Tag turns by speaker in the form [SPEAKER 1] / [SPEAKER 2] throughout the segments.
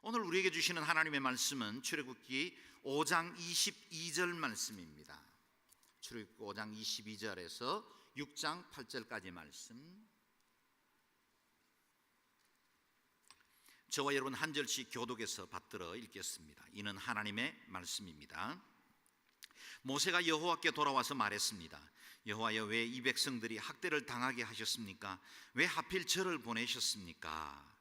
[SPEAKER 1] 오늘 우리에게 주시는 하나님의 말씀은 출애굽기 5장 22절 말씀입니다. 출애굽기 5장 22절에서 6장 8절까지 말씀. 저와 여러분 한 절씩 교독해서 받들어 읽겠습니다. 이는 하나님의 말씀입니다. 모세가 여호와께 돌아와서 말했습니다. 여호와여, 왜 이 백성들이 학대를 당하게 하셨습니까? 왜 하필 저를 보내셨습니까?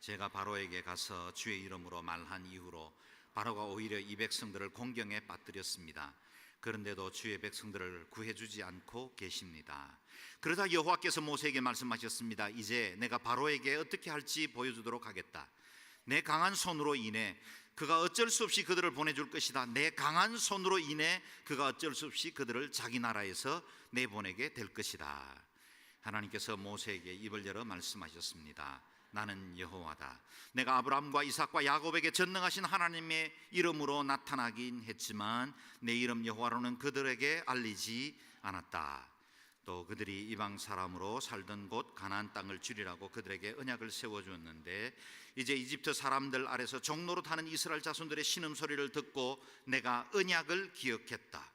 [SPEAKER 1] 제가 바로에게 가서 주의 이름으로 말한 이후로 바로가 오히려 이 백성들을 공경에 빠뜨렸습니다. 그런데도 주의 백성들을 구해주지 않고 계십니다. 그러자 여호와께서 모세에게 말씀하셨습니다. 이제 내가 바로에게 어떻게 할지 보여주도록 하겠다. 내 강한 손으로 인해 그가 어쩔 수 없이 그들을 보내줄 것이다. 내 강한 손으로 인해 그가 어쩔 수 없이 그들을 자기 나라에서 내보내게 될 것이다. 하나님께서 모세에게 입을 열어 말씀하셨습니다. 나는 여호와다. 내가 아브라함과 이삭과 야곱에게 전능하신 하나님의 이름으로 나타나긴 했지만 내 이름 여호와로는 그들에게 알리지 않았다. 또 그들이 이방 사람으로 살던 곳 가나안 땅을 주리라고 그들에게 언약을 세워주었는데 이제 이집트 사람들 아래서 종로로 타는 이스라엘 자손들의 신음소리를 듣고 내가 언약을 기억했다.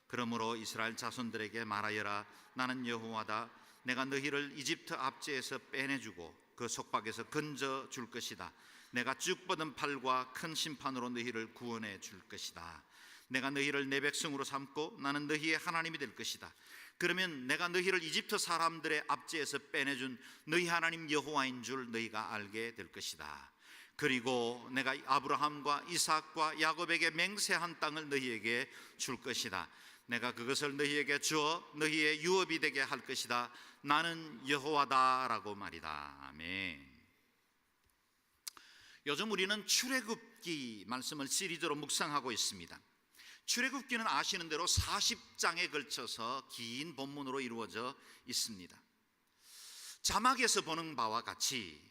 [SPEAKER 1] 그러므로 이스라엘 자손들에게 말하여라. 나는 여호와다. 내가 너희를 이집트 압제에서 빼내주고 그 속박에서 건져 줄 것이다. 내가 쭉 뻗은 팔과 큰 심판으로 너희를 구원해 줄 것이다. 내가 너희를 내 백성으로 삼고 나는 너희의 하나님이 될 것이다. 그러면 내가 너희를 이집트 사람들의 압제에서 빼내준 너희 하나님 여호와인 줄 너희가 알게 될 것이다. 그리고 내가 아브라함과 이삭과 야곱에게 맹세한 땅을 너희에게 줄 것이다. 내가 그것을 너희에게 주어 너희의 유업이 되게 할 것이다. 나는 여호와다라고 말이다. 아멘. 요즘 우리는 출애굽기 말씀을 시리즈로 묵상하고 있습니다. 출애굽기는 아시는 대로 40장에 걸쳐서 긴 본문으로 이루어져 있습니다. 자막에서 보는 바와 같이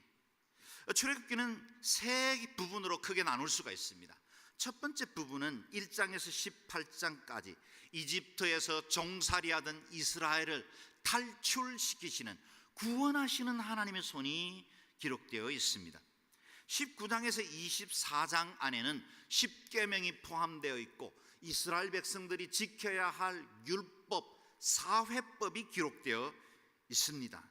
[SPEAKER 1] 출애굽기는 세 부분으로 크게 나눌 수가 있습니다. 첫 번째 부분은 1장에서 18장까지 이집트에서 종살이하던 이스라엘을 탈출시키시는 구원하시는 하나님의 손이 기록되어 있습니다. 19장에서 24장 안에는 10계명이 포함되어 있고 이스라엘 백성들이 지켜야 할 율법, 사회법이 기록되어 있습니다.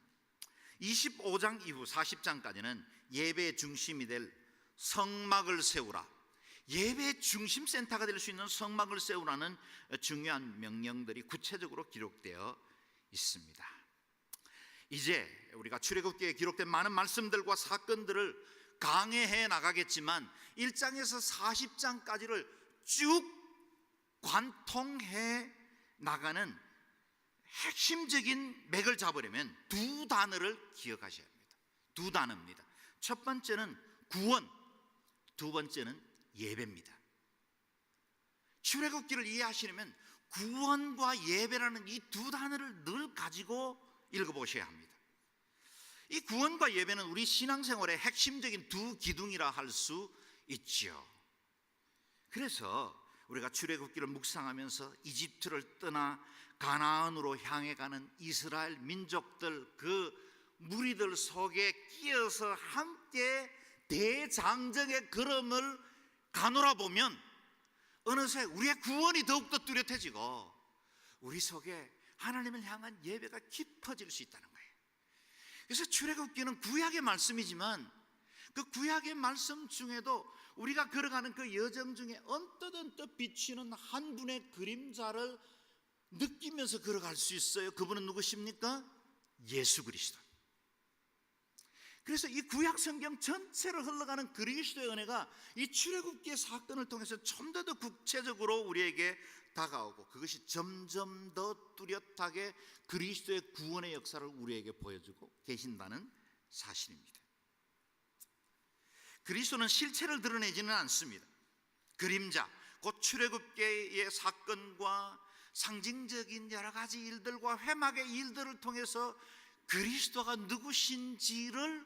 [SPEAKER 1] 25장 이후 40장까지는 예배 중심이 될 성막을 세우라, 예배 중심 센터가 될 수 있는 성막을 세우라는 중요한 명령들이 구체적으로 기록되어 있습니다. 이제 우리가 출애굽기에 기록된 많은 말씀들과 사건들을 강해해 나가겠지만 1장에서 40장까지를 쭉 관통해 나가는 핵심적인 맥을 잡으려면 두 단어를 기억하셔야 합니다. 두 단어입니다. 첫 번째는 구원, 두 번째는 예배입니다. 출애굽기를 이해하시려면 구원과 예배라는 이 두 단어를 늘 가지고 읽어보셔야 합니다. 이 구원과 예배는 우리 신앙생활의 핵심적인 두 기둥이라 할 수 있죠. 그래서 우리가 출애굽기를 묵상하면서 이집트를 떠나 가나안으로 향해 가는 이스라엘 민족들, 그 무리들 속에 끼어서 함께 대장정의 걸음을 가노라 보면 어느새 우리의 구원이 더욱더 뚜렷해지고 우리 속에 하나님을 향한 예배가 깊어질 수 있다는 거예요. 그래서 출애굽기는 구약의 말씀이지만 그 구약의 말씀 중에도 우리가 걸어가는 그 여정 중에 언뜻 비치는 한 분의 그림자를 느끼면서 걸어갈 수 있어요. 그분은 누구십니까? 예수 그리스도. 그래서 이 구약 성경 전체를 흘러가는 그리스도의 은혜가 이 출애굽기의 사건을 통해서 좀 더 구체적으로 우리에게 다가오고 그것이 점점 더 뚜렷하게 그리스도의 구원의 역사를 우리에게 보여주고 계신다는 사실입니다. 그리스도는 실체를 드러내지는 않습니다. 그림자, 곧 출애굽기의 사건과 상징적인 여러 가지 일들과 회막의 일들을 통해서 그리스도가 누구신지를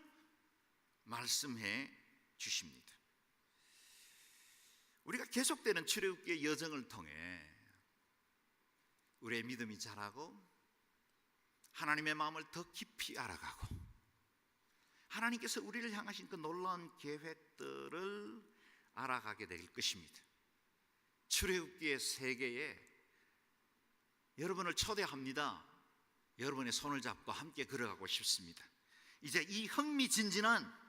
[SPEAKER 1] 말씀해 주십니다. 우리가 계속되는 출애굽기의 여정을 통해 우리의 믿음이 자라고 하나님의 마음을 더 깊이 알아가고 하나님께서 우리를 향하신 그 놀라운 계획들을 알아가게 될 것입니다. 출애굽기의 세계에 여러분을 초대합니다. 여러분의 손을 잡고 함께 걸어가고 싶습니다. 이제 이 흥미진진한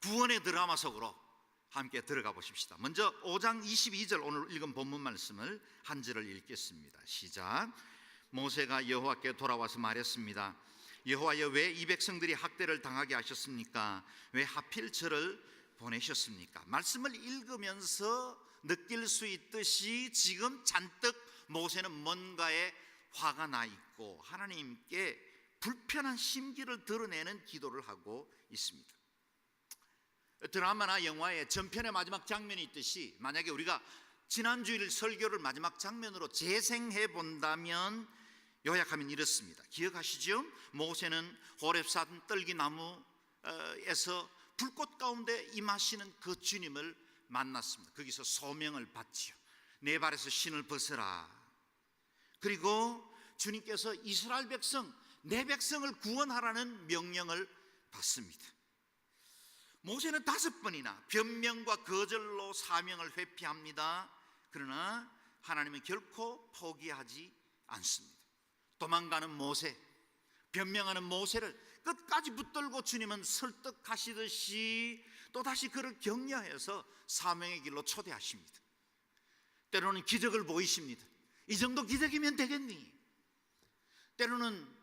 [SPEAKER 1] 구원의 드라마 속으로 함께 들어가 보십시다. 먼저 5장 22절 오늘 읽은 본문 말씀을 한 절을 읽겠습니다. 시작. 모세가 여호와께 돌아와서 말했습니다. 여호와여, 왜 이 백성들이 학대를 당하게 하셨습니까? 왜 하필 저를 보내셨습니까? 말씀을 읽으면서 느낄 수 있듯이 지금 잔뜩 모세는 뭔가에 화가 나 있고 하나님께 불편한 심기를 드러내는 기도를 하고 있습니다. 드라마나 영화의 전편의 마지막 장면이 있듯이 만약에 우리가 지난주일 설교를 마지막 장면으로 재생해 본다면 요약하면 이렇습니다. 기억하시죠? 모세는 호렙산 떨기나무에서 불꽃 가운데 임하시는 그 주님을 만났습니다. 거기서 소명을 받지요. 내 발에서 신을 벗어라. 그리고 주님께서 이스라엘 백성, 내 백성을 구원하라는 명령을 받습니다. 모세는 5번이나 변명과 거절로 사명을 회피합니다. 그러나 하나님은 결코 포기하지 않습니다. 도망가는 모세, 변명하는 모세를 끝까지 붙들고 주님은 설득하시듯이 또다시 그를 격려해서 사명의 길로 초대하십니다. 때로는 기적을 보이십니다. 이 정도 기적이면 되겠니? 때로는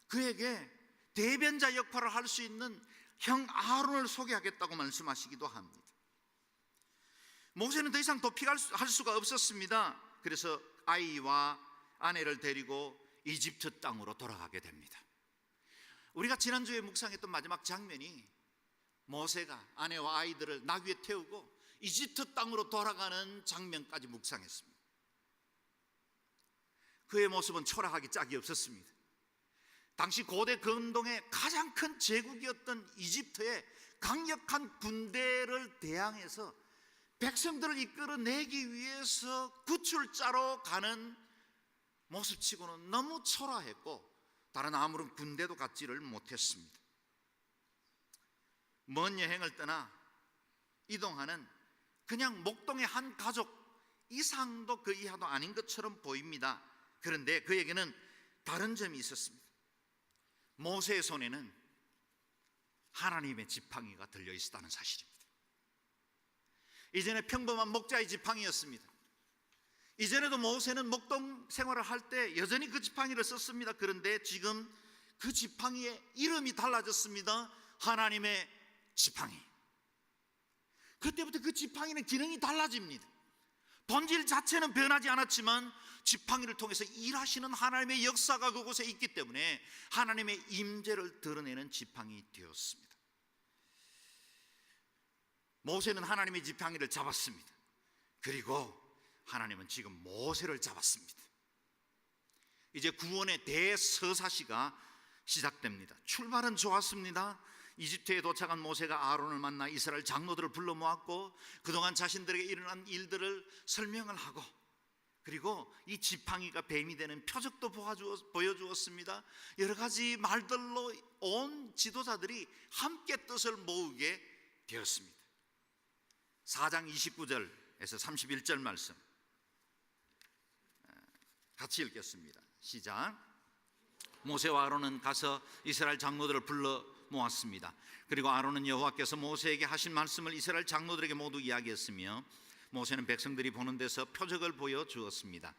[SPEAKER 1] 그에게 대변자 역할을 할 수 있는 형 아론을 소개하겠다고 말씀하시기도 합니다. 모세는 더 이상 도피할 수가 없었습니다. 그래서 아이와 아내를 데리고 이집트 땅으로 돌아가게 됩니다. 우리가 지난주에 묵상했던 마지막 장면이 모세가 아내와 아이들을 나귀에 태우고 이집트 땅으로 돌아가는 장면까지 묵상했습니다. 그의 모습은 초라하기 짝이 없었습니다. 당시 고대 근동의 가장 큰 제국이었던 이집트의 강력한 군대를 대항해서 백성들을 이끌어내기 위해서 구출자로 가는 모습치고는 너무 초라했고 다른 아무런 군대도 갖지를 못했습니다. 먼 여행을 떠나 이동하는 그냥 목동의 한 가족 이상도 그 이하도 아닌 것처럼 보입니다. 그런데 그에게는 다른 점이 있었습니다. 모세의 손에는 하나님의 지팡이가 들려 있었다는 사실입니다. 이전에 평범한 목자의 지팡이였습니다. 이전에도 모세는 목동 생활을 할 때 여전히 그 지팡이를 썼습니다. 그런데 지금 그 지팡이의 이름이 달라졌습니다. 하나님의 지팡이. 그때부터 그 지팡이는 기능이 달라집니다. 본질 자체는 변하지 않았지만 지팡이를 통해서 일하시는 하나님의 역사가 그곳에 있기 때문에 하나님의 임재를 드러내는 지팡이 되었습니다. 모세는 하나님의 지팡이를 잡았습니다. 그리고 하나님은 지금 모세를 잡았습니다. 이제 구원의 대서사시가 시작됩니다. 출발은 좋았습니다. 이집트에 도착한 모세가 아론을 만나 이스라엘 장로들을 불러 모았고 그동안 자신들에게 일어난 일들을 설명을 하고 그리고 이 지팡이가 뱀이 되는 표적도 보여주었습니다. 여러 가지 말들로 온 지도자들이 함께 뜻을 모으게 되었습니다. 4장 29절에서 31절 말씀 같이 읽겠습니다. 시작. 모세와 아론은 가서 이스라엘 장로들을 불러 모았습니다. 그리고 아론은 여호와께서 모세에게 하신 말씀을 이스라엘 장로들에게 모두 이야기했으며 모세는 백성들이 보는 데서 표적을 보여주었습니다.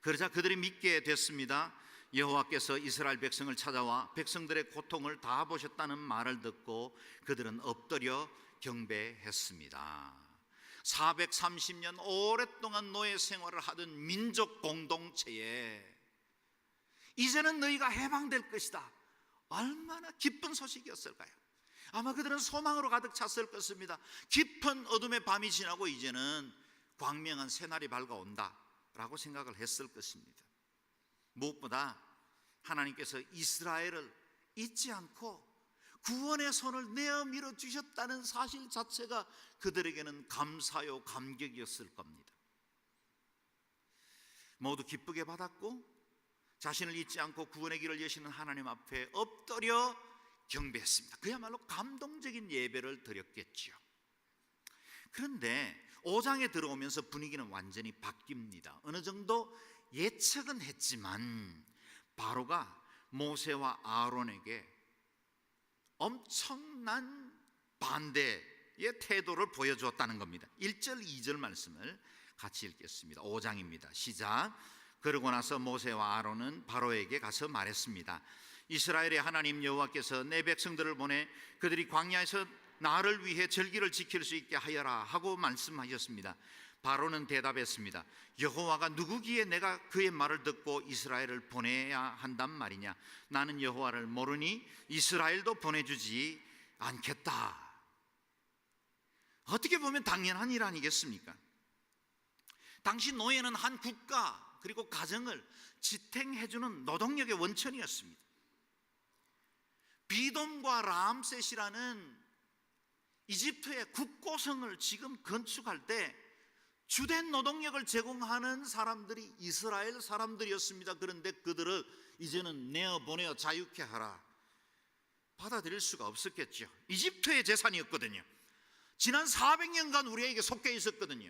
[SPEAKER 1] 그러자 그들이 믿게 됐습니다. 여호와께서 이스라엘 백성을 찾아와 백성들의 고통을 다 보셨다는 말을 듣고 그들은 엎드려 경배했습니다. 430년 오랫동안 노예 생활을 하던 민족 공동체에 이제는 너희가 해방될 것이다. 얼마나 기쁜 소식이었을까요? 아마 그들은 소망으로 가득 찼을 것입니다. 깊은 어둠의 밤이 지나고 이제는 광명한 새날이 밝아온다 라고 생각을 했을 것입니다. 무엇보다 하나님께서 이스라엘을 잊지 않고 구원의 손을 내어 밀어주셨다는 사실 자체가 그들에게는 감사요 감격이었을 겁니다. 모두 기쁘게 받았고 자신을 잊지 않고 구원의 길을 여시는 하나님 앞에 엎드려 경배했습니다. 그야말로 감동적인 예배를 드렸겠지요. 그런데 5장에 들어오면서 분위기는 완전히 바뀝니다. 어느 정도 예측은 했지만 바로가 모세와 아론에게 엄청난 반대의 태도를 보여주었다는 겁니다. 1절 2절 말씀을 같이 읽겠습니다. 5장입니다. 시작. 그러고 나서 모세와 아론은 바로에게 가서 말했습니다. 이스라엘의 하나님 여호와께서 내 백성들을 보내 그들이 광야에서 나를 위해 절기를 지킬 수 있게 하여라 하고 말씀하셨습니다. 바로는 대답했습니다. 여호와가 누구기에 내가 그의 말을 듣고 이스라엘을 보내야 한단 말이냐? 나는 여호와를 모르니 이스라엘도 보내주지 않겠다. 어떻게 보면 당연한 일 아니겠습니까? 당시 노예는 한 국가 그리고 가정을 지탱해주는 노동력의 원천이었습니다. 비돔과 람셋이라는 이집트의 국고성을 지금 건축할 때 주된 노동력을 제공하는 사람들이 이스라엘 사람들이었습니다. 그런데 그들을 이제는 내어보내어 자유케 하라, 받아들일 수가 없었겠죠. 이집트의 재산이었거든요. 지난 400년간 우리에게 속해 있었거든요.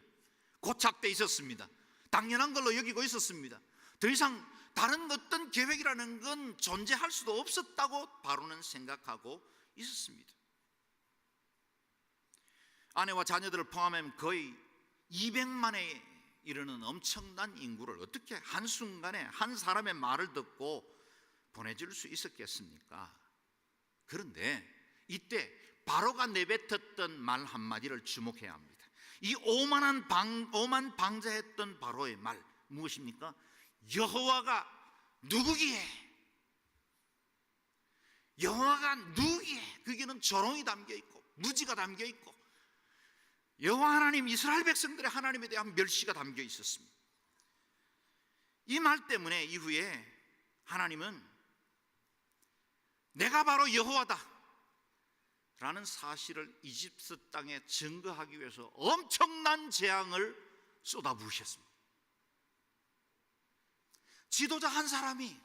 [SPEAKER 1] 고착돼 있었습니다. 당연한 걸로 여기고 있었습니다. 더 이상 다른 어떤 계획이라는 건 존재할 수도 없었다고 바로는 생각하고 있었습니다. 아내와 자녀들을 포함하면 거의 200만에 이르는 엄청난 인구를 어떻게 한순간에 한 사람의 말을 듣고 보내줄 수 있었겠습니까? 그런데 이때 바로가 내뱉었던 말 한마디를 주목해야 합니다. 이 오만방자했던 바로의 말 무엇입니까? 여호와가 누구기에? 여호와가 누구기에? 거기는 조롱이 담겨있고 무지가 담겨있고 여호와 하나님, 이스라엘 백성들의 하나님에 대한 멸시가 담겨 있었습니다. 이 말 때문에 이후에 하나님은 내가 바로 여호와다 라는 사실을 이집트 땅에 증거하기 위해서 엄청난 재앙을 쏟아부으셨습니다. 지도자 한 사람이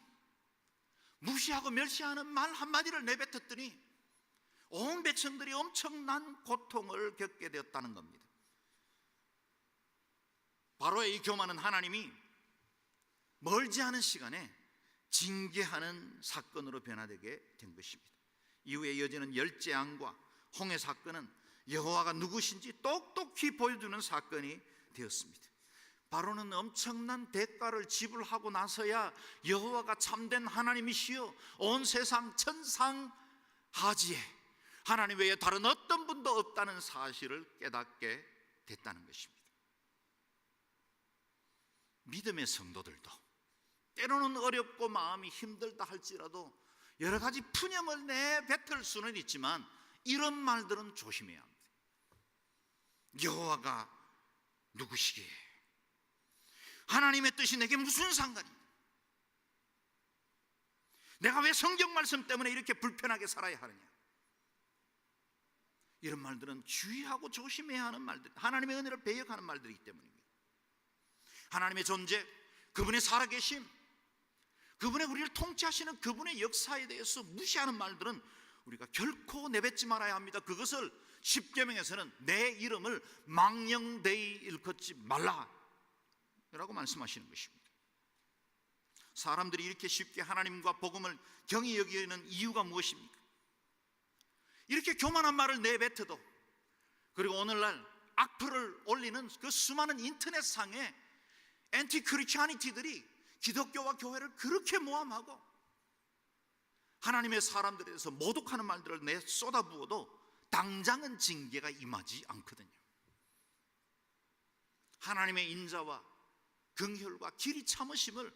[SPEAKER 1] 무시하고 멸시하는 말 한마디를 내뱉었더니 온 백성들이 엄청난 고통을 겪게 되었다는 겁니다. 바로의 이 교만은 하나님이 멀지 않은 시간에 징계하는 사건으로 변화되게 된 것입니다. 이후에 이어지는 열재앙과 홍해 사건은 여호와가 누구신지 똑똑히 보여주는 사건이 되었습니다. 바로는 엄청난 대가를 지불하고 나서야 여호와가 참된 하나님이시여 온 세상 천상하지에 하나님 외에 다른 어떤 분도 없다는 사실을 깨닫게 됐다는 것입니다. 믿음의 성도들도 때로는 어렵고 마음이 힘들다 할지라도 여러 가지 푸념을 내뱉을 수는 있지만 이런 말들은 조심해야 합니다. 여호와가 누구시기에? 하나님의 뜻이 내게 무슨 상관이냐? 내가 왜 성경 말씀 때문에 이렇게 불편하게 살아야 하느냐? 이런 말들은 주의하고 조심해야 하는 말들, 하나님의 은혜를 배역하는 말들이기 때문입니다. 하나님의 존재, 그분의 살아계심, 그분의 우리를 통치하시는 그분의 역사에 대해서 무시하는 말들은 우리가 결코 내뱉지 말아야 합니다. 그것을 십계명에서는 내 이름을 망령되이 일컫지 말라 라고 말씀하시는 것입니다. 사람들이 이렇게 쉽게 하나님과 복음을 경히 여기는 이유가 무엇입니까? 이렇게 교만한 말을 내뱉어도, 그리고 오늘날 악플을 올리는 그 수많은 인터넷상의 엔티 크리스찬이티들이 기독교와 교회를 그렇게 모함하고 하나님의 사람들에 대해서 모독하는 말들을 내 쏟아부어도 당장은 징계가 임하지 않거든요. 하나님의 인자와 긍휼과 길이 참으심을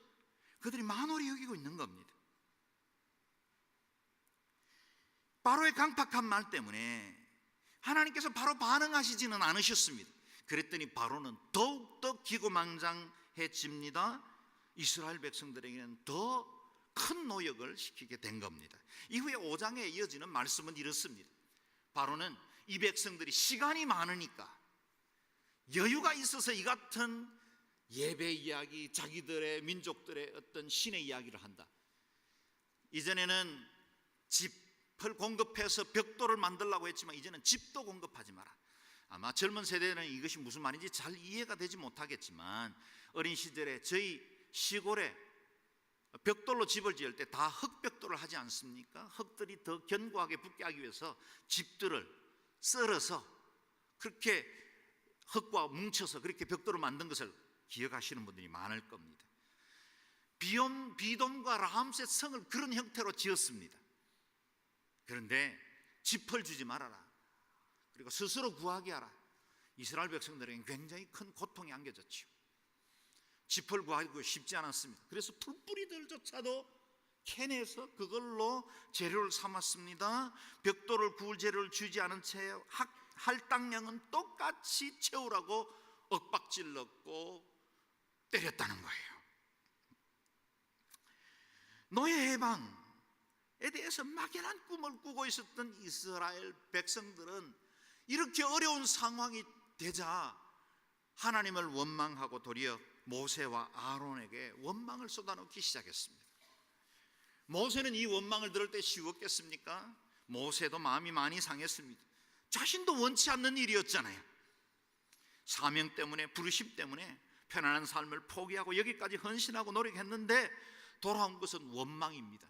[SPEAKER 1] 그들이 만홀히 여기고 있는 겁니다. 바로의 강팍한 말 때문에 하나님께서 바로 반응하시지는 않으셨습니다. 그랬더니 바로는 더욱더 기고망장해집니다. 이스라엘 백성들에게는 더 큰 노역을 시키게 된 겁니다. 이후에 5장에 이어지는 말씀은 이렇습니다. 바로는 이 백성들이 시간이 많으니까 여유가 있어서 이 같은 예배 이야기, 자기들의 민족들의 어떤 신의 이야기를 한다. 이전에는 집을 공급해서 벽돌을 만들라고 했지만 이제는 집도 공급하지 마라. 아마 젊은 세대는 이것이 무슨 말인지 잘 이해가 되지 못하겠지만, 어린 시절에 저희 시골에 벽돌로 집을 지을 때 다 흙벽돌을 하지 않습니까? 흙들이 더 견고하게 붙게 하기 위해서 집들을 썰어서 그렇게 흙과 뭉쳐서 그렇게 벽돌을 만든 것을 기억하시는 분들이 많을 겁니다. 비돔과 라암셋 성을 그런 형태로 지었습니다. 그런데 짚을 주지 말아라, 그리고 스스로 구하게 하라. 이스라엘 백성들에게 굉장히 큰 고통이 안겨졌죠. 짚을 구하기 쉽지 않았습니다. 그래서 풀뿌리들조차도 캐내서 그걸로 재료를 삼았습니다. 벽돌을 구울 재료를 주지 않은 채 할당량은 똑같이 채우라고 엇박질렀고 때렸다는 거예요. 노예 해방에 대해서 막연한 꿈을 꾸고 있었던 이스라엘 백성들은 이렇게 어려운 상황이 되자 하나님을 원망하고 도리어 모세와 아론에게 원망을 쏟아놓기 시작했습니다. 모세는 이 원망을 들을 때 쉬웠겠습니까? 모세도 마음이 많이 상했습니다. 자신도 원치 않는 일이었잖아요. 사명 때문에, 부르심 때문에 편안한 삶을 포기하고 여기까지 헌신하고 노력했는데 돌아온 것은 원망입니다.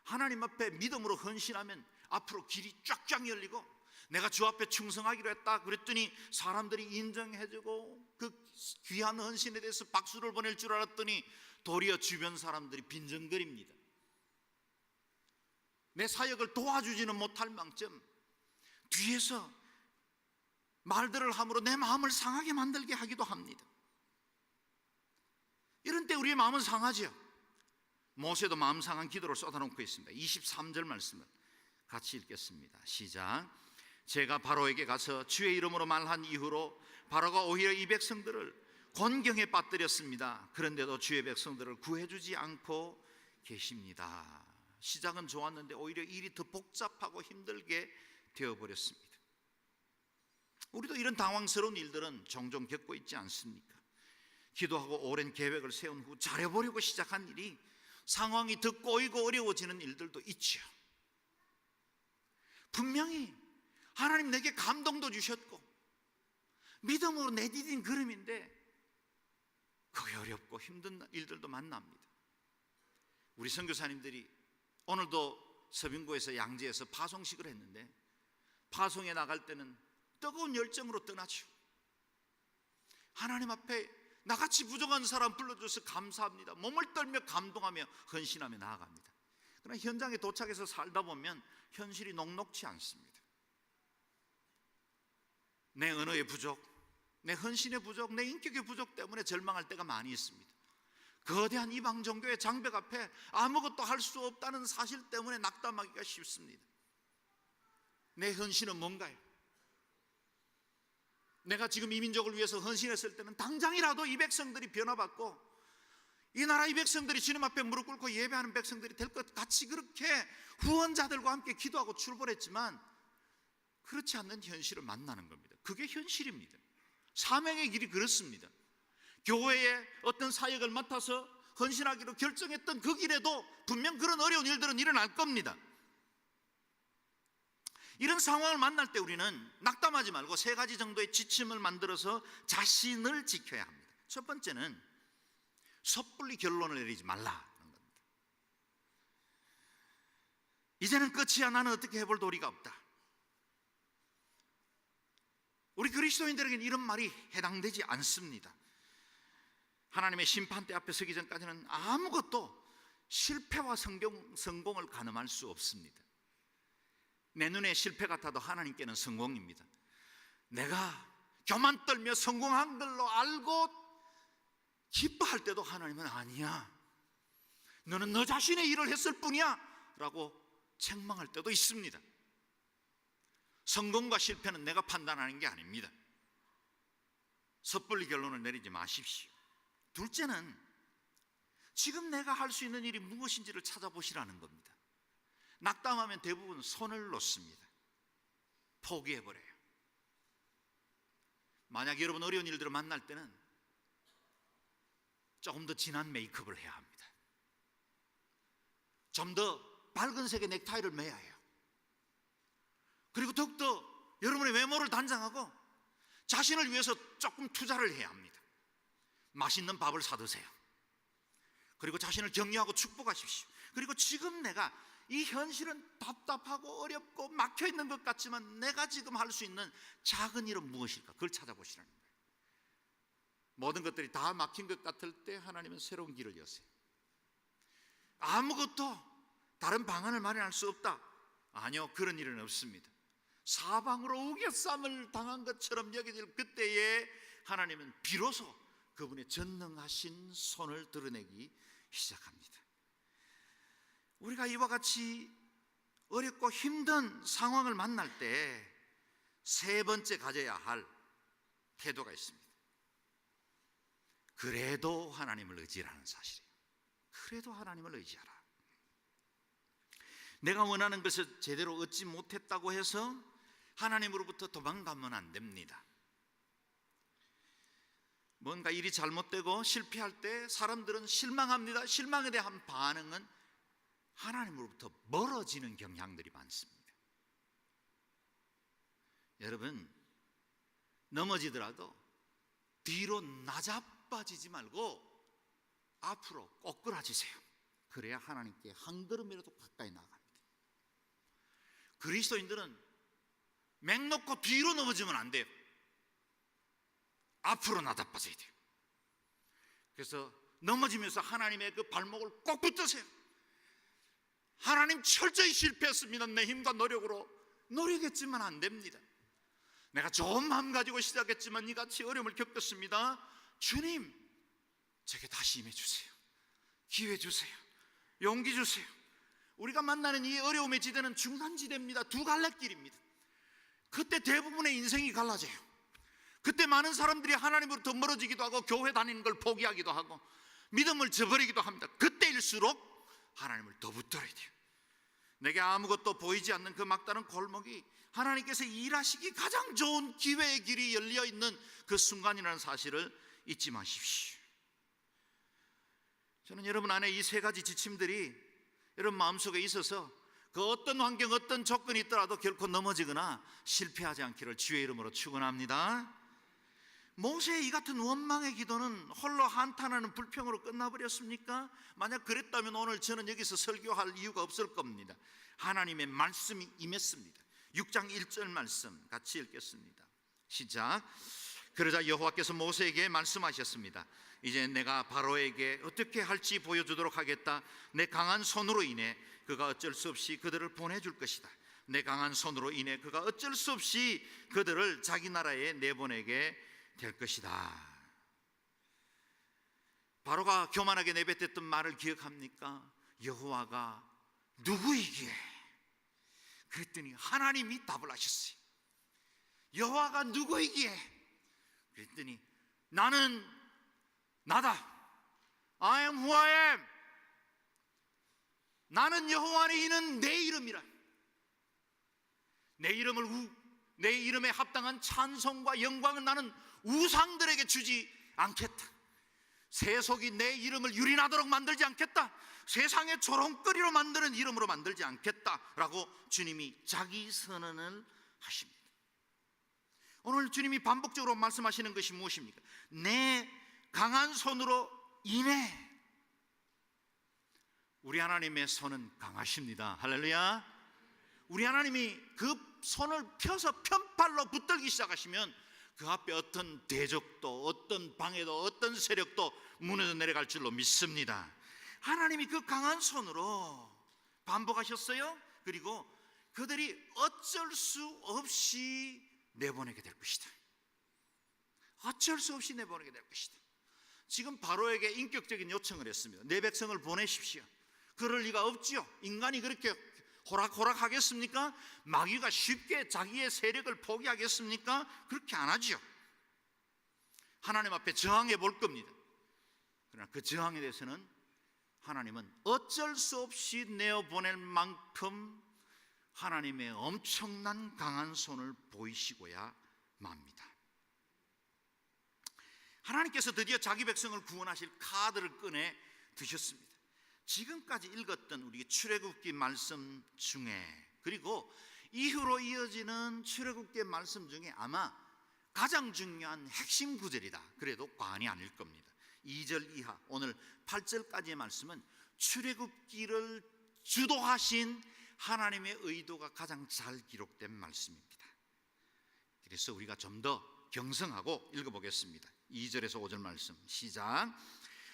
[SPEAKER 1] 하나님 앞에 믿음으로 헌신하면 앞으로 길이 쫙쫙 열리고, 내가 주 앞에 충성하기로 했다 그랬더니 사람들이 인정해주고 그 귀한 헌신에 대해서 박수를 보낼 줄 알았더니 도리어 주변 사람들이 빈정거립니다. 내 사역을 도와주지는 못할 망정 뒤에서 말들을 함으로 내 마음을 상하게 만들게 하기도 합니다. 이런 때 우리의 마음은 상하죠. 모세도 마음 상한 기도를 쏟아놓고 있습니다. 23절 말씀을 같이 읽겠습니다. 시작. 제가 바로에게 가서 주의 이름으로 말한 이후로 바로가 오히려 이 백성들을 곤경에 빠뜨렸습니다. 그런데도 주의 백성들을 구해주지 않고 계십니다. 시작은 좋았는데 오히려 일이 더 복잡하고 힘들게 되어버렸습니다. 우리도 이런 당황스러운 일들은 종종 겪고 있지 않습니까? 기도하고 오랜 계획을 세운 후 잘해보려고 시작한 일이 상황이 더 꼬이고 어려워지는 일들도 있죠. 분명히 하나님 내게 감동도 주셨고 믿음으로 내디딘 걸음인데 그게 어렵고 힘든 일들도 만납니다. 우리 선교사님들이 오늘도 서빙고에서 양재에서 파송식을 했는데 파송에 나갈 때는 뜨거운 열정으로 떠나죠. 하나님 앞에 나같이 부족한 사람 불러줘서 감사합니다. 몸을 떨며 감동하며 헌신하며 나아갑니다. 그러나 현장에 도착해서 살다 보면 현실이 녹록지 않습니다. 내 언어의 부족, 내 헌신의 부족, 내 인격의 부족 때문에 절망할 때가 많이 있습니다. 거대한 이방 종교의 장벽 앞에 아무것도 할 수 없다는 사실 때문에 낙담하기가 쉽습니다. 내 헌신은 뭔가요? 내가 지금 이 민족을 위해서 헌신했을 때는 당장이라도 이 백성들이 변화받고 이 나라 이 백성들이 주님 앞에 무릎 꿇고 예배하는 백성들이 될 것 같이 그렇게 후원자들과 함께 기도하고 출발했지만 그렇지 않는 현실을 만나는 겁니다. 그게 현실입니다. 사명의 길이 그렇습니다. 교회에 어떤 사역을 맡아서 헌신하기로 결정했던 그 길에도 분명 그런 어려운 일들은 일어날 겁니다. 이런 상황을 만날 때 우리는 낙담하지 말고 세 가지 정도의 지침을 만들어서 자신을 지켜야 합니다. 첫 번째는 섣불리 결론을 내리지 말라는 겁니다. 이제는 끝이야, 나는 어떻게 해볼 도리가 없다. 우리 그리스도인들에게는 이런 말이 해당되지 않습니다. 하나님의 심판대 앞에 서기 전까지는 아무것도 실패와 성공을 가늠할 수 없습니다. 내 눈에 실패 같아도 하나님께는 성공입니다. 내가 교만 떨며 성공한 걸로 알고 기뻐할 때도 하나님은 아니야, 너는 너 자신의 일을 했을 뿐이야 라고 책망할 때도 있습니다. 성공과 실패는 내가 판단하는 게 아닙니다. 섣불리 결론을 내리지 마십시오. 둘째는 지금 내가 할 수 있는 일이 무엇인지를 찾아보시라는 겁니다. 낙담하면 대부분 손을 놓습니다. 포기해버려요. 만약 여러분 어려운 일들을 만날 때는 조금 더 진한 메이크업을 해야 합니다. 좀 더 밝은 색의 넥타이를 매야 해요. 그리고 더욱더 여러분의 외모를 단장하고 자신을 위해서 조금 투자를 해야 합니다. 맛있는 밥을 사 드세요. 그리고 자신을 격려하고 축복하십시오. 그리고 지금 내가 이 현실은 답답하고 어렵고 막혀있는 것 같지만 내가 지금 할 수 있는 작은 일은 무엇일까? 그걸 찾아보시라는 거예요. 모든 것들이 다 막힌 것 같을 때 하나님은 새로운 길을 여세요. 아무것도 다른 방안을 마련할 수 없다. 아니요, 그런 일은 없습니다. 사방으로 우겨쌈을 당한 것처럼 여겨질 그때에 하나님은 비로소 그분의 전능하신 손을 드러내기 시작합니다. 우리가 이와 같이 어렵고 힘든 상황을 만날 때 세 번째 가져야 할 태도가 있습니다. 그래도 하나님을 의지하라는 사실이에요. 그래도 하나님을 의지하라. 내가 원하는 것을 제대로 얻지 못했다고 해서 하나님으로부터 도망가면 안 됩니다. 뭔가 일이 잘못되고 실패할 때 사람들은 실망합니다. 실망에 대한 반응은 하나님으로부터 멀어지는 경향들이 많습니다. 여러분, 넘어지더라도 뒤로 나자빠지지 말고 앞으로 꼬꾸라지세요. 그래야 하나님께 한 걸음이라도 가까이 나갑니다. 그리스도인들은 맹 놓고 뒤로 넘어지면 안 돼요. 앞으로 나자빠져야 돼요. 그래서 넘어지면서 하나님의 그 발목을 꼭 붙드세요. 하나님 철저히 실패했습니다. 내 힘과 노력으로 노력했지만 안 됩니다. 내가 좋은 마음 가지고 시작했지만 이같이 어려움을 겪었습니다. 주님, 제게 다시 임해주세요. 기회 주세요. 용기 주세요. 우리가 만나는 이 어려움의 지대는 중간지대입니다. 두 갈래길입니다. 그때 대부분의 인생이 갈라져요. 그때 많은 사람들이 하나님으로부터 멀어지기도 하고 교회 다니는 걸 포기하기도 하고 믿음을 저버리기도 합니다. 그때일수록 하나님을 더 붙들어야 돼요. 내게 아무것도 보이지 않는 그 막다른 골목이 하나님께서 일하시기 가장 좋은 기회의 길이 열려있는 그 순간이라는 사실을 잊지 마십시오. 저는 여러분 안에 이 세 가지 지침들이 여러분 마음속에 있어서 그 어떤 환경, 어떤 조건이 있더라도 결코 넘어지거나 실패하지 않기를 주의 이름으로 축원합니다. 모세의 이 같은 원망의 기도는 홀로 한탄하는 불평으로 끝나버렸습니까? 만약 그랬다면 오늘 저는 여기서 설교할 이유가 없을 겁니다. 하나님의 말씀이 임했습니다. 6장 1절 말씀 같이 읽겠습니다. 시작. 그러자 여호와께서 모세에게 말씀하셨습니다. 이제 내가 바로에게 어떻게 할지 보여주도록 하겠다. 내 강한 손으로 인해 그가 어쩔 수 없이 그들을 보내줄 것이다. 내 강한 손으로 인해 그가 어쩔 수 없이 그들을 자기 나라에 내보내게 될 것이다. 바로가 교만하게 내뱉었던 말을 기억합니까? 여호와가 누구이기에? 그랬더니 하나님이 답을 하셨어요. 여호와가 누구이기에? 그랬더니 나는 나다. I am who I am. 나는 여호와니 이는 내 이름이라. 내 이름에 합당한 찬송과 영광은 나는 우상들에게 주지 않겠다. 세속이 내 이름을 유린하도록 만들지 않겠다. 세상의 조롱거리로 만드는 이름으로 만들지 않겠다라고 주님이 자기 선언을 하십니다. 오늘 주님이 반복적으로 말씀하시는 것이 무엇입니까? 내 강한 손으로 인해. 우리 하나님의 손은 강하십니다. 할렐루야. 우리 하나님이 그 손을 펴서 편팔로 붙들기 시작하시면 그 앞에 어떤 대적도 어떤 방해도 어떤 세력도 무너져 내려갈 줄로 믿습니다. 하나님이 그 강한 손으로 반복하셨어요. 그리고 그들이 어쩔 수 없이 내보내게 될 것이다. 어쩔 수 없이 내보내게 될 것이다. 지금 바로에게 인격적인 요청을 했습니다. 내 백성을 보내십시오. 그럴 리가 없지요. 인간이 그렇게 호락호락 하겠습니까? 마귀가 쉽게 자기의 세력을 포기하겠습니까? 그렇게 안 하죠. 하나님 앞에 저항해 볼 겁니다. 그러나 그 저항에 대해서는 하나님은 어쩔 수 없이 내어보낼 만큼 하나님의 엄청난 강한 손을 보이시고야 맙니다. 하나님께서 드디어 자기 백성을 구원하실 카드를 꺼내 드셨습니다. 지금까지 읽었던 우리 출애굽기 말씀 중에, 그리고 이후로 이어지는 출애굽기 말씀 중에 아마 가장 중요한 핵심 구절이다. 그래도 과언이 아닐 겁니다. 2절 이하 오늘 8절까지의 말씀은 출애굽기를 주도하신 하나님의 의도가 가장 잘 기록된 말씀입니다. 그래서 우리가 좀 더 경성하고 읽어보겠습니다. 2절에서 5절 말씀 시작.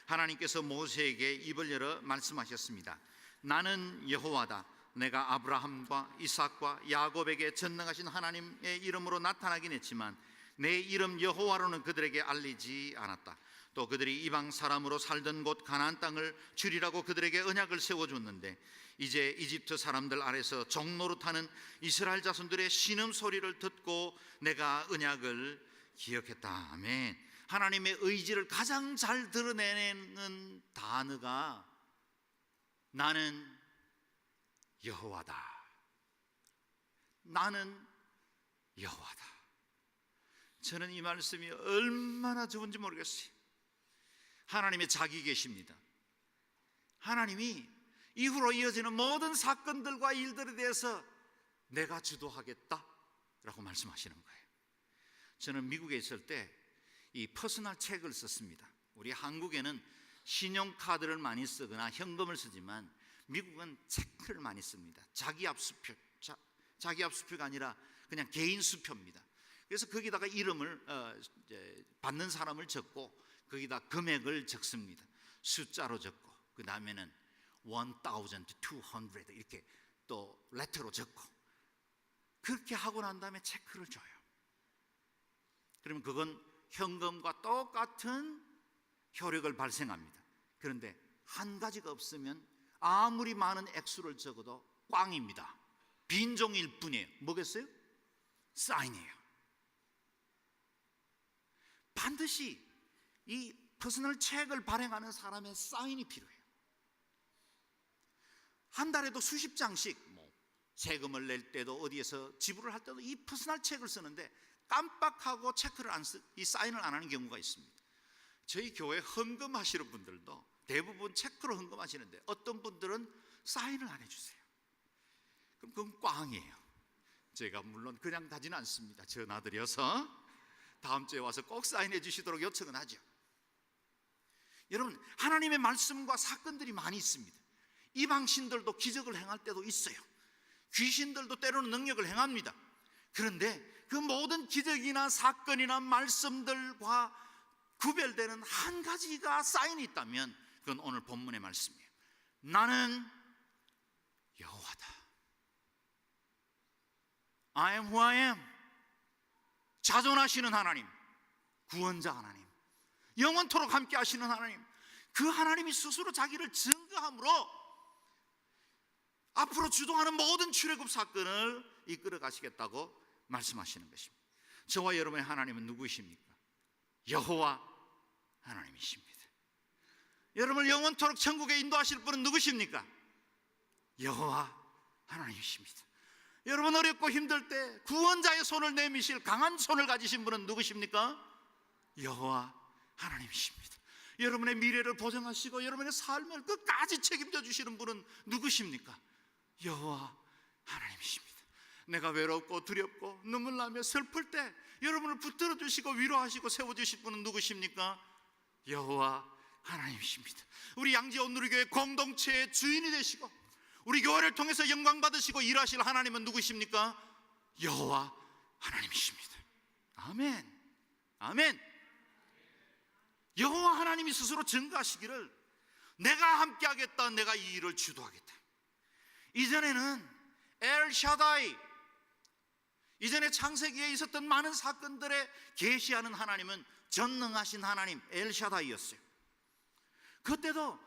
[SPEAKER 1] 하나님께서 모세에게 입을 열어 말씀하셨습니다. 나는 여호와다. 내가 아브라함과 이삭과 야곱에게 전능하신 하나님의 이름으로 나타나긴 했지만 내 이름 여호와로는 그들에게 알리지 않았다. 또 그들이 이방 사람으로 살던 곳 가나안 땅을 주리라고 그들에게 언약을 세워줬는데 이제 이집트 사람들 아래서 종노릇하는 이스라엘 자손들의 신음소리를 듣고 내가 언약을 기억했다. 아멘. 하나님의 의지를 가장 잘 드러내는 단어가 나는 여호와다. 나는 여호와다. 저는 이 말씀이 얼마나 좋은지 모르겠어요. 하나님의 자기 계십니다. 하나님이 이후로 이어지는 모든 사건들과 일들에 대해서 내가 주도하겠다 라고 말씀하시는 거예요. 저는 미국에 있을 때 이 퍼스널 책을 썼습니다. 우리 한국에는 신용카드를 많이 쓰거나 현금을 쓰지만 미국은 체크를 많이 씁니다. 자기 앞수표, 자기 앞수표가 아니라 그냥 개인 수표입니다. 그래서 거기다가 이름을 받는 사람을 적고 거기다 금액을 적습니다. 숫자로 적고 그 다음에는 1,200 이렇게 또 레터로 적고 그렇게 하고 난 다음에 체크를 줘요. 그러면 그건 현금과 똑같은 효력을 발생합니다. 그런데 한 가지가 없으면 아무리 많은 액수를 적어도 꽝입니다. 빈 종일 뿐이에요. 뭐겠어요? 사인이에요. 반드시 이 퍼스널 책을 발행하는 사람의 사인이 필요해요. 한 달에도 수십 장씩 세금을 낼 때도 어디에서 지불을 할 때도 이 퍼스널 책을 쓰는데 깜빡하고 체크를 이 사인을 안 하는 경우가 있습니다. 저희 교회 헌금하시는 분들도 대부분 체크로 헌금하시는데 어떤 분들은 사인을 안 해주세요. 그럼 그건 꽝이에요. 제가 물론 그냥 가지는 않습니다. 전화드려서 다음 주에 와서 꼭 사인해 주시도록 요청은 하죠. 여러분, 하나님의 말씀과 사건들이 많이 있습니다. 이방신들도 기적을 행할 때도 있어요. 귀신들도 때로는 능력을 행합니다. 그런데 그 모든 기적이나 사건이나 말씀들과 구별되는 한 가지가 사인이 있다면 그건 오늘 본문의 말씀이에요. 나는 여호와다. I am who I am. 자존하시는 하나님, 구원자 하나님, 영원토록 함께 하시는 하나님, 그 하나님이 스스로 자기를 증거함으로 앞으로 주도하는 모든 출애굽 사건을 이끌어 가시겠다고 말씀하시는 것입니다. 저와 여러분의 하나님은 누구이십니까? 여호와 하나님이십니다. 여러분을 영원토록 천국에 인도하실 분은 누구십니까? 여호와 하나님이십니다. 여러분 어렵고 힘들 때 구원자의 손을 내미실 강한 손을 가지신 분은 누구십니까? 여호와 하나님이십니다. 여러분의 미래를 보장하시고 여러분의 삶을 끝까지 책임져 주시는 분은 누구십니까? 여호와 하나님이십니다. 내가 외롭고 두렵고 눈물 나며 슬플 때 여러분을 붙들어 주시고 위로하시고 세워주실 분은 누구십니까? 여호와 하나님이십니다. 우리 양지온 누리교회 공동체의 주인이 되시고 우리 교회를 통해서 영광 받으시고 일하실 하나님은 누구십니까? 여호와 하나님이십니다. 아멘. 아멘. 여호와 하나님이 스스로 증거하시기를 내가 함께하겠다, 내가 이 일을 주도하겠다. 이전에는 엘샤다이, 이전에 창세기에 있었던 많은 사건들에 계시하는 하나님은 전능하신 하나님 엘샤다이였어요. 그때도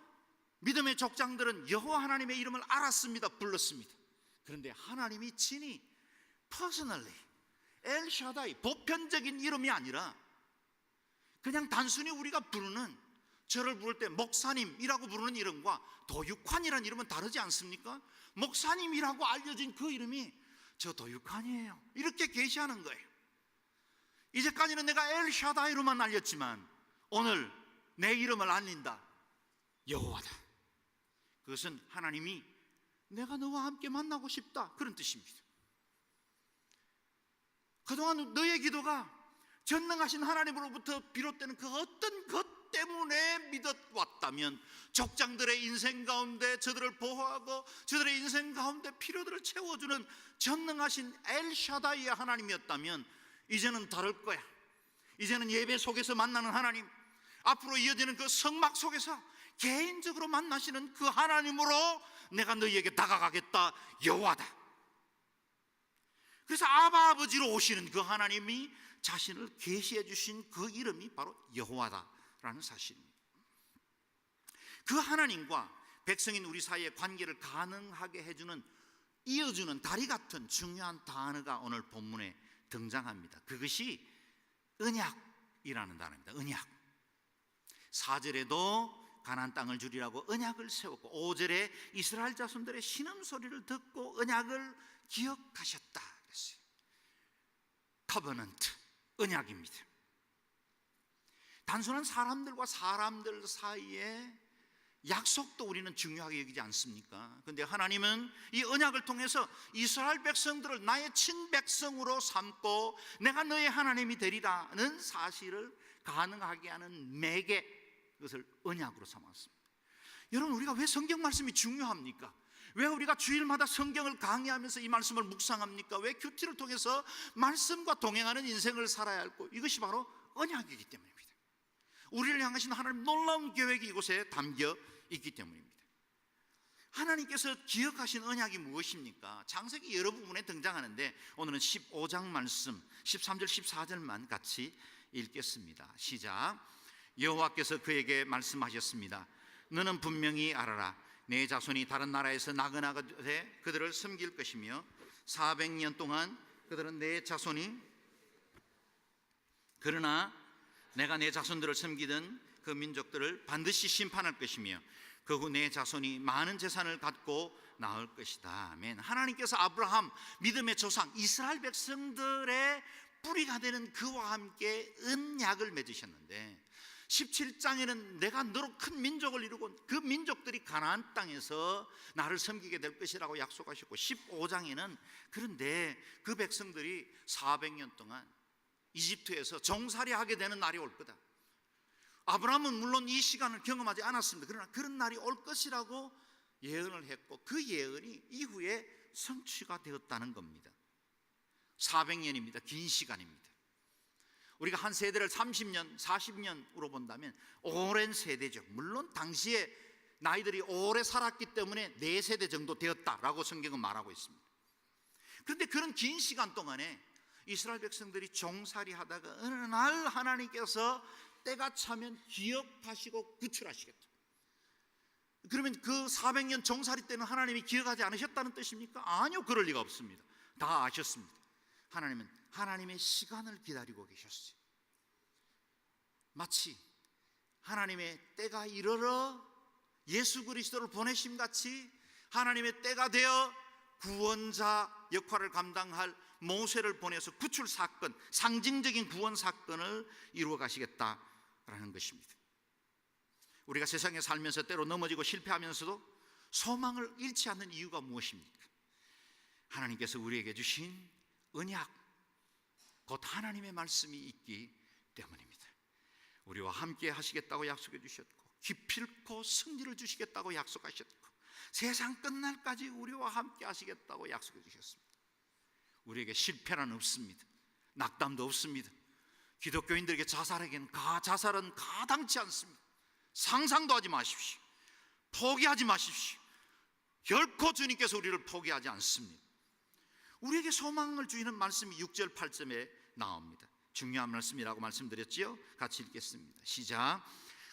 [SPEAKER 1] 믿음의 족장들은 여호와 하나님의 이름을 알았습니다. 불렀습니다. 그런데 하나님이 친히 personally 엘샤다이, 보편적인 이름이 아니라 그냥 단순히 우리가 부르는, 저를 부를 때 목사님이라고 부르는 이름과 도육환이라는 이름은 다르지 않습니까? 목사님이라고 알려진 그 이름이 저 도육환이에요, 이렇게 계시하는 거예요. 이제까지는 내가 엘샤다이로만 알렸지만 오늘 내 이름을 알린다, 여호와다. 그것은 하나님이 내가 너와 함께 만나고 싶다, 그런 뜻입니다. 그동안 너의 기도가 전능하신 하나님으로부터 비롯되는 그 어떤 것 때문에 믿어왔다면 족장들의 인생 가운데 저들을 보호하고 저들의 인생 가운데 필요들을 채워주는 전능하신 엘샤다이의 하나님이었다면 이제는 다를 거야. 이제는 예배 속에서 만나는 하나님, 앞으로 이어지는 그 성막 속에서 개인적으로 만나시는 그 하나님으로 내가 너희에게 다가가겠다. 여호와다. 그래서 아바 아버지로 오시는 그 하나님이 자신을 계시해 주신 그 이름이 바로 여호와다라는 사실입니다. 그 하나님과 백성인 우리 사이의 관계를 가능하게 해주는, 이어주는 다리 같은 중요한 단어가 오늘 본문에 등장합니다. 그것이 언약이라는 단어입니다. 언약. 4절에도 가나안 땅을 주리라고 언약을 세웠고 5절에 이스라엘 자손들의 신음소리를 듣고 언약을 기억하셨다 그랬어요. 커버넌트, 언약입니다. 단순한 사람들과 사람들 사이에 약속도 우리는 중요하게 여기지 않습니까? 그런데 하나님은 이 언약을 통해서 이스라엘 백성들을 나의 친백성으로 삼고 내가 너의 하나님이 되리라는 사실을 가능하게 하는 매개, 그것을 언약으로 삼았습니다. 여러분, 우리가 왜 성경 말씀이 중요합니까? 왜 우리가 주일마다 성경을 강의하면서 이 말씀을 묵상합니까? 왜 큐티를 통해서 말씀과 동행하는 인생을 살아야 할고, 이것이 바로 언약이기 때문입니다. 우리를 향하신 하나님 놀라운 계획이 이곳에 담겨 있기 때문입니다. 하나님께서 기억하신 언약이 무엇입니까? 창세기 여러 부분에 등장하는데 오늘은 15장 말씀 13절 14절만 같이 읽겠습니다. 시작. 여호와께서 그에게 말씀하셨습니다. 너는 분명히 알아라. 내 자손이 다른 나라에서 나그네가 그들을 섬길 것이며 400년 동안 그들은 내 자손이, 그러나 내가 내 자손들을 섬기던 그 민족들을 반드시 심판할 것이며 그 후 내 자손이 많은 재산을 갖고 나올 것이다. 아멘. 하나님께서 아브라함, 믿음의 조상 이스라엘 백성들의 뿌리가 되는 그와 함께 언약을 맺으셨는데 17장에는 내가 너로 큰 민족을 이루고 그 민족들이 가나안 땅에서 나를 섬기게 될 것이라고 약속하셨고 15장에는 그런데 그 백성들이 400년 동안 이집트에서 종살이하게 되는 날이 올 거다. 아브라함은 물론 이 시간을 경험하지 않았습니다. 그러나 그런 날이 올 것이라고 예언을 했고 그 예언이 이후에 성취가 되었다는 겁니다. 400년입니다. 긴 시간입니다. 우리가 한 세대를 30년, 40년으로 본다면 오랜 세대죠. 물론 당시에 나이들이 오래 살았기 때문에 4세대 정도 되었다라고 성경은 말하고 있습니다. 그런데 그런 긴 시간 동안에 이스라엘 백성들이 종살이 하다가 어느 날 하나님께서 때가 차면 기억하시고 구출하시겠다. 그러면 그 400년 종살이 때는 하나님이 기억하지 않으셨다는 뜻입니까? 아니요, 그럴 리가 없습니다. 다 아셨습니다. 하나님은 하나님의 시간을 기다리고 계셨어요. 마치 하나님의 때가 이르러 예수 그리스도를 보내심 같이 하나님의 때가 되어 구원자 역할을 감당할 모세를 보내서 구출 사건, 상징적인 구원 사건을 이루어 가시겠다라는 것입니다. 우리가 세상에 살면서 때로 넘어지고 실패하면서도 소망을 잃지 않는 이유가 무엇입니까? 하나님께서 우리에게 주신 언약, 곧 하나님의 말씀이 있기 때문입니다. 우리와 함께 하시겠다고 약속해 주셨고 기필코 승리를 주시겠다고 약속하셨고 세상 끝날까지 우리와 함께 하시겠다고 약속해 주셨습니다. 우리에게 실패는 없습니다. 낙담도 없습니다. 기독교인들에게 자살은 가당치 않습니다. 상상도 하지 마십시오. 포기하지 마십시오. 결코 주님께서 우리를 포기하지 않습니다. 우리에게 소망을 주시는 말씀이 6절 8절에 나옵니다. 중요한 말씀이라고 말씀드렸지요. 같이 읽겠습니다. 시작.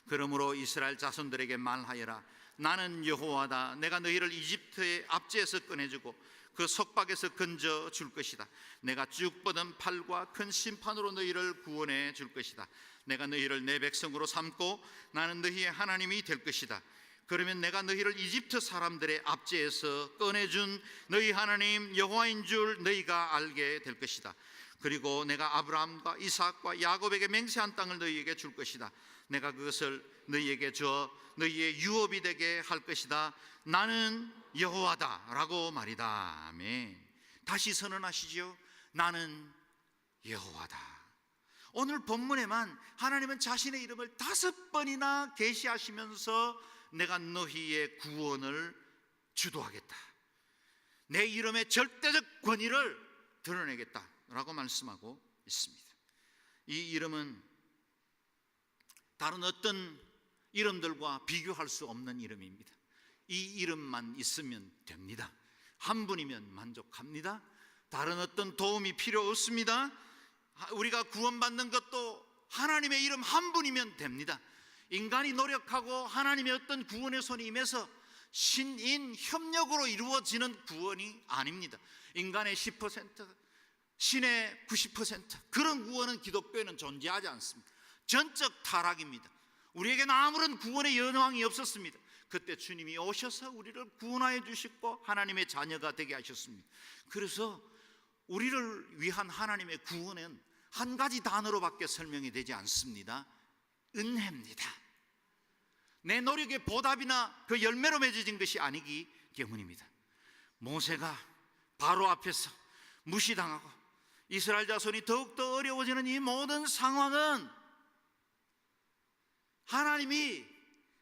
[SPEAKER 1] 그러므로 이스라엘 자손들에게 말하여라. 나는 여호와다. 내가 너희를 이집트의 압제에서 꺼내주고 그 속박에서 건져 줄 것이다. 내가 쭉 뻗은 팔과 큰 심판으로 너희를 구원해 줄 것이다. 내가 너희를 내 백성으로 삼고 나는 너희의 하나님이 될 것이다. 그러면 내가 너희를 이집트 사람들의 압제에서 꺼내준 너희 하나님 여호와인 줄 너희가 알게 될 것이다. 그리고 내가 아브라함과 이삭과 야곱에게 맹세한 땅을 너희에게 줄 것이다. 내가 그것을 너희에게 줘 너희의 유업이 되게 할 것이다. 나는 여호와다 라고 말이다. 아멘. 다시 선언하시죠. 나는 여호와다. 오늘 본문에만 하나님은 자신의 이름을 5번이나 계시하시면서 내가 너희의 구원을 주도하겠다, 내 이름의 절대적 권위를 드러내겠다라고 말씀하고 있습니다. 이 이름은 다른 어떤 이름들과 비교할 수 없는 이름입니다. 이 이름만 있으면 됩니다. 한 분이면 만족합니다. 다른 어떤 도움이 필요 없습니다. 우리가 구원받는 것도 하나님의 이름 한 분이면 됩니다. 인간이 노력하고 하나님의 어떤 구원의 손이 임해서 신인 협력으로 이루어지는 구원이 아닙니다. 인간의 10%, 신의 90%, 그런 구원은 기독교에는 존재하지 않습니다. 전적 타락입니다. 우리에게는 아무런 구원의 여망이 없었습니다. 그때 주님이 오셔서 우리를 구원하여 주시고 하나님의 자녀가 되게 하셨습니다. 그래서 우리를 위한 하나님의 구원은 한 가지 단어로밖에 설명이 되지 않습니다. 은혜입니다. 내 노력의 보답이나 그 열매로 맺어진 것이 아니기 때문입니다. 모세가 바로 앞에서 무시당하고 이스라엘 자손이 더욱더 어려워지는 이 모든 상황은 하나님이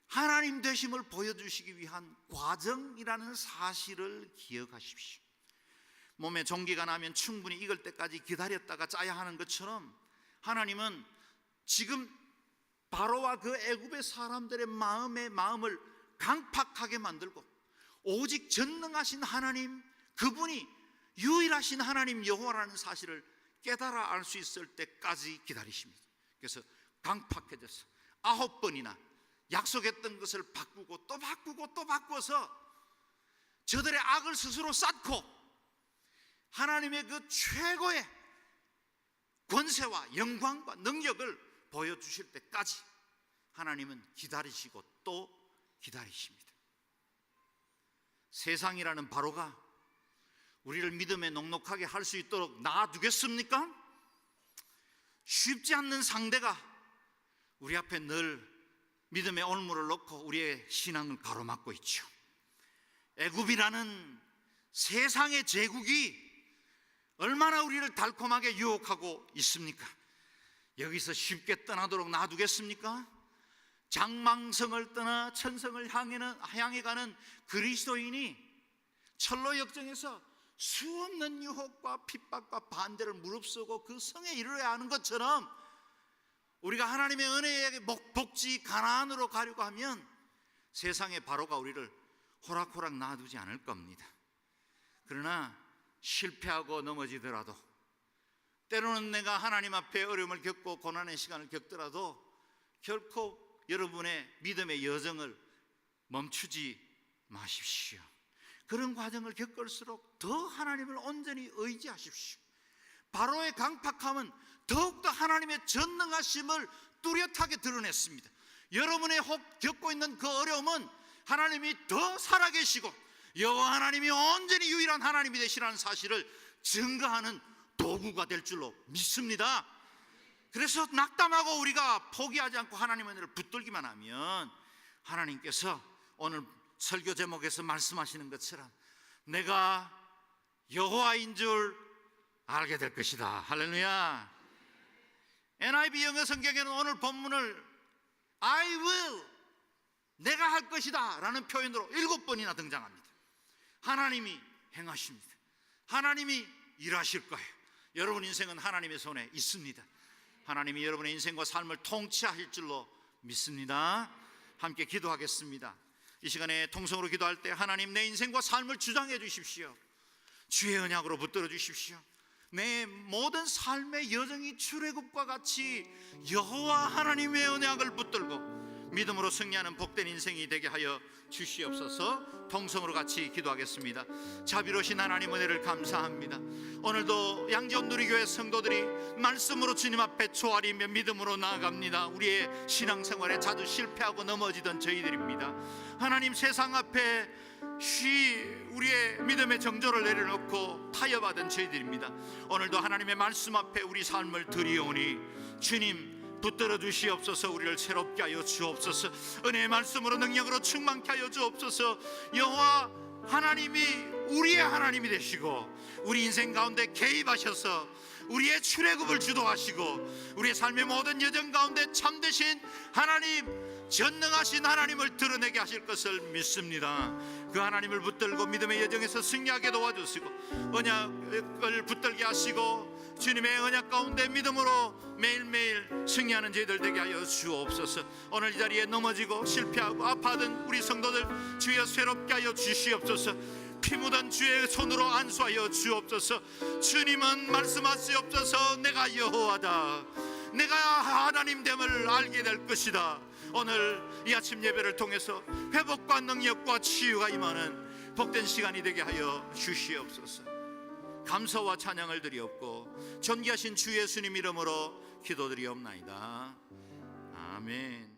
[SPEAKER 1] 하나님 되심을 보여주시기 위한 과정이라는 사실을 기억하십시오. 몸에 종기가 나면 충분히 익을 때까지 기다렸다가 짜야 하는 것처럼 하나님은 지금 바로와 그 애굽의 사람들의 마음을 강팍하게 만들고 오직 전능하신 하나님, 그분이 유일하신 하나님 여호와라는 사실을 깨달아 알 수 있을 때까지 기다리십니다. 그래서 강팍해져서 9번이나 약속했던 것을 바꾸고 또 바꾸고 또 바꿔서 저들의 악을 스스로 쌓고 하나님의 그 최고의 권세와 영광과 능력을 보여주실 때까지 하나님은 기다리시고 또 기다리십니다. 세상이라는 바로가 우리를 믿음에 넉넉하게 할 수 있도록 놔두겠습니까? 쉽지 않는 상대가 우리 앞에 늘 믿음의 올무를 놓고 우리의 신앙을 가로막고 있죠. 애굽이라는 세상의 제국이 얼마나 우리를 달콤하게 유혹하고 있습니까? 여기서 쉽게 떠나도록 놔두겠습니까? 장망성을 떠나 천성을 향해 가는 그리스도인이 철로 역정에서 수없는 유혹과 핍박과 반대를 무릅쓰고 그 성에 이르러야 하는 것처럼 우리가 하나님의 은혜의 복지 가나안으로 가려고 하면 세상의 바로가 우리를 호락호락 놔두지 않을 겁니다. 그러나 실패하고 넘어지더라도, 때로는 내가 하나님 앞에 어려움을 겪고 고난의 시간을 겪더라도 결코 여러분의 믿음의 여정을 멈추지 마십시오. 그런 과정을 겪을수록 더 하나님을 온전히 의지하십시오. 바로의 강팍함은 더욱더 하나님의 전능하심을 뚜렷하게 드러냈습니다. 여러분의 겪고 있는 그 어려움은 하나님이 더 살아계시고 여호와 하나님이 온전히 유일한 하나님이 되시라는 사실을 증거하는 도구가 될 줄로 믿습니다. 그래서 낙담하고 우리가 포기하지 않고 하나님의 은혜를 붙들기만 하면 하나님께서 오늘 설교 제목에서 말씀하시는 것처럼 내가 여호와인 줄 알게 될 것이다. 할렐루야. NIV 영어 성경에는 오늘 본문을 I will, 내가 할 것이다 라는 표현으로 7번이나 등장합니다. 하나님이 행하십니다. 하나님이 일하실 거예요. 여러분 인생은 하나님의 손에 있습니다. 하나님이 여러분의 인생과 삶을 통치하실 줄로 믿습니다. 함께 기도하겠습니다. 이 시간에 통성으로 기도할 때 하나님, 내 인생과 삶을 주장해 주십시오. 주의 언약으로 붙들어 주십시오. 내 모든 삶의 여정이 출애굽과 같이 여호와 하나님의 언약을 붙들고 믿음으로 승리하는 복된 인생이 되게 하여 주시옵소서. 통성으로 같이 기도하겠습니다. 자비로우신 하나님 은혜를 감사합니다. 오늘도 양지원 누리교회 성도들이 말씀으로 주님 앞에 조아리며 믿음으로 나아갑니다. 우리의 신앙생활에 자주 실패하고 넘어지던 저희들입니다. 하나님, 세상 앞에 우리의 믿음의 정조를 내려놓고 타협하던 저희들입니다. 오늘도 하나님의 말씀 앞에 우리 삶을 드리오니 주님 붙들어 주시옵소서. 우리를 새롭게 하여 주옵소서. 은혜의 말씀으로 능력으로 충만케 하여 주옵소서. 여호와 하나님이 우리의 하나님이 되시고 우리 인생 가운데 개입하셔서 우리의 출애굽을 주도하시고 우리의 삶의 모든 여정 가운데 참되신 하나님, 전능하신 하나님을 드러내게 하실 것을 믿습니다. 그 하나님을 붙들고 믿음의 여정에서 승리하게 도와주시고 언약을 붙들게 하시고 주님의 언약 가운데 믿음으로 매일매일 승리하는 저희들 되게 하여 주옵소서. 오늘 이 자리에 넘어지고 실패하고 아파하던 우리 성도들 주여 새롭게 하여 주시옵소서. 피 묻은 주의 손으로 안수하여 주옵소서. 주님은 말씀하시옵소서. 내가 여호와다, 내가 하나님됨을 알게 될 것이다. 오늘 이 아침 예배를 통해서 회복과 능력과 치유가 임하는 복된 시간이 되게 하여 주시옵소서. 감사와 찬양을 드리옵고 존귀하신 주 예수님 이름으로 기도드리옵나이다. 아멘.